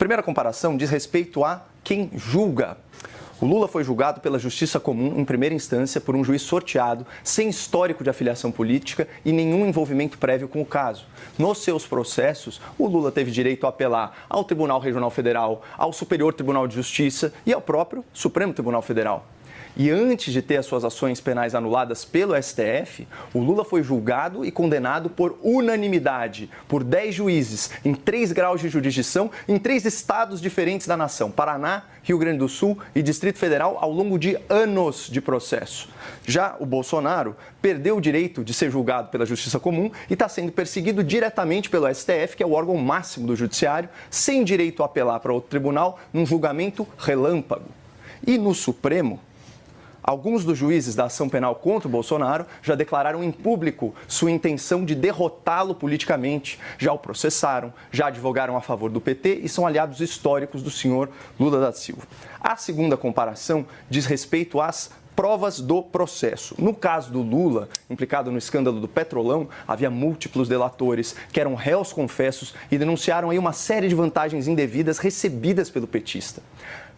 Primeira comparação diz respeito a quem julga. O Lula foi julgado pela Justiça Comum em primeira instância por um juiz sorteado, sem histórico de afiliação política e nenhum envolvimento prévio com o caso. Nos seus processos, o Lula teve direito a apelar ao Tribunal Regional Federal, ao Superior Tribunal de Justiça e ao próprio Supremo Tribunal Federal. E antes de ter as suas ações penais anuladas pelo STF, o Lula foi julgado e condenado por unanimidade, por 10 juízes, em 3 graus de jurisdição, em 3 estados diferentes da nação, Paraná, Rio Grande do Sul e Distrito Federal, ao longo de anos de processo. Já o Bolsonaro perdeu o direito de ser julgado pela Justiça Comum e está sendo perseguido diretamente pelo STF, que é o órgão máximo do judiciário, sem direito a apelar para outro tribunal, num julgamento relâmpago. E no Supremo, alguns dos juízes da ação penal contra o Bolsonaro já declararam em público sua intenção de derrotá-lo politicamente, já o processaram, já advogaram a favor do PT e são aliados históricos do senhor Lula da Silva. A segunda comparação diz respeito às provas do processo. No caso do Lula, implicado no escândalo do Petrolão, havia múltiplos delatores que eram réus confessos e denunciaram aí uma série de vantagens indevidas recebidas pelo petista.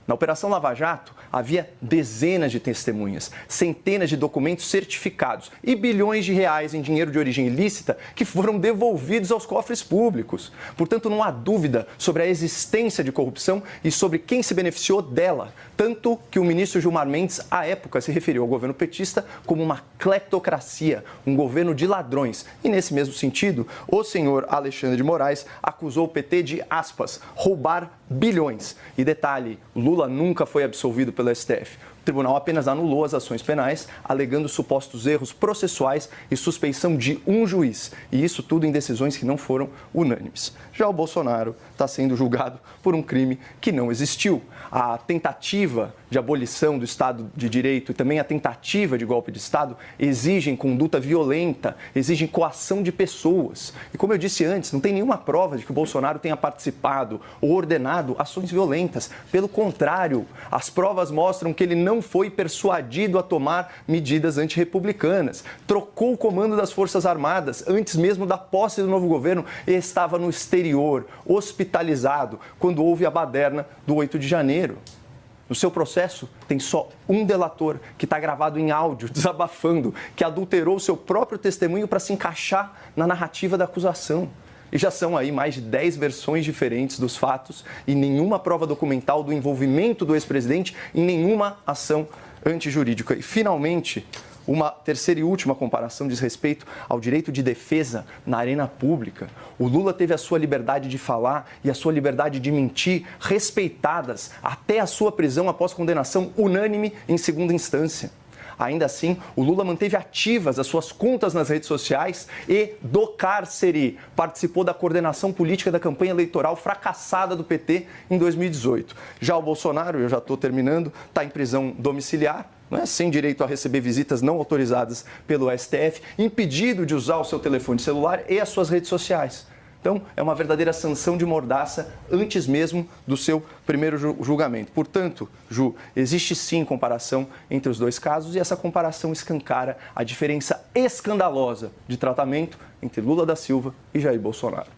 Na Operação Lava Jato, havia dezenas de testemunhas, centenas de documentos certificados e bilhões de reais em dinheiro de origem ilícita que foram devolvidos aos cofres públicos. Portanto, não há dúvida sobre a existência de corrupção e sobre quem se beneficiou dela. Tanto que o ministro Gilmar Mendes, à época, se referiu ao governo petista como uma cleptocracia, um governo de ladrões. E, nesse mesmo sentido, o senhor Alexandre de Moraes acusou o PT de, aspas, roubar bilhões. E detalhe, Lula nunca foi absolvido pelo STF. O tribunal apenas anulou as ações penais, alegando supostos erros processuais e suspeição de um juiz. E isso tudo em decisões que não foram unânimes. Já o Bolsonaro está sendo julgado por um crime que não existiu. A tentativa de abolição do Estado de Direito e também a tentativa de golpe de Estado exigem conduta violenta, exigem coação de pessoas. E como eu disse antes, não tem nenhuma prova de que o Bolsonaro tenha participado ou ordenado ações violentas. Pelo contrário, as provas mostram que ele não foi persuadido a tomar medidas antirrepublicanas. Trocou o comando das Forças Armadas antes mesmo da posse do novo governo e estava no exterior, hospitalizado, quando houve a baderna do 8 de janeiro. No seu processo, tem só um delator que está gravado em áudio, desabafando, que adulterou seu próprio testemunho para se encaixar na narrativa da acusação. E já são aí mais de 10 versões diferentes dos fatos e nenhuma prova documental do envolvimento do ex-presidente em nenhuma ação antijurídica. E, finalmente, uma terceira e última comparação diz respeito ao direito de defesa na arena pública. O Lula teve a sua liberdade de falar e a sua liberdade de mentir respeitadas até a sua prisão após condenação unânime em segunda instância. Ainda assim, o Lula manteve ativas as suas contas nas redes sociais e, do cárcere, participou da coordenação política da campanha eleitoral fracassada do PT em 2018. Já o Bolsonaro, eu já estou terminando, está em prisão domiciliar, sem direito a receber visitas não autorizadas pelo STF, impedido de usar o seu telefone celular e as suas redes sociais. Então, é uma verdadeira sanção de mordaça antes mesmo do seu primeiro julgamento. Portanto, Ju, existe sim comparação entre os dois casos e essa comparação escancara a diferença escandalosa de tratamento entre Lula da Silva e Jair Bolsonaro.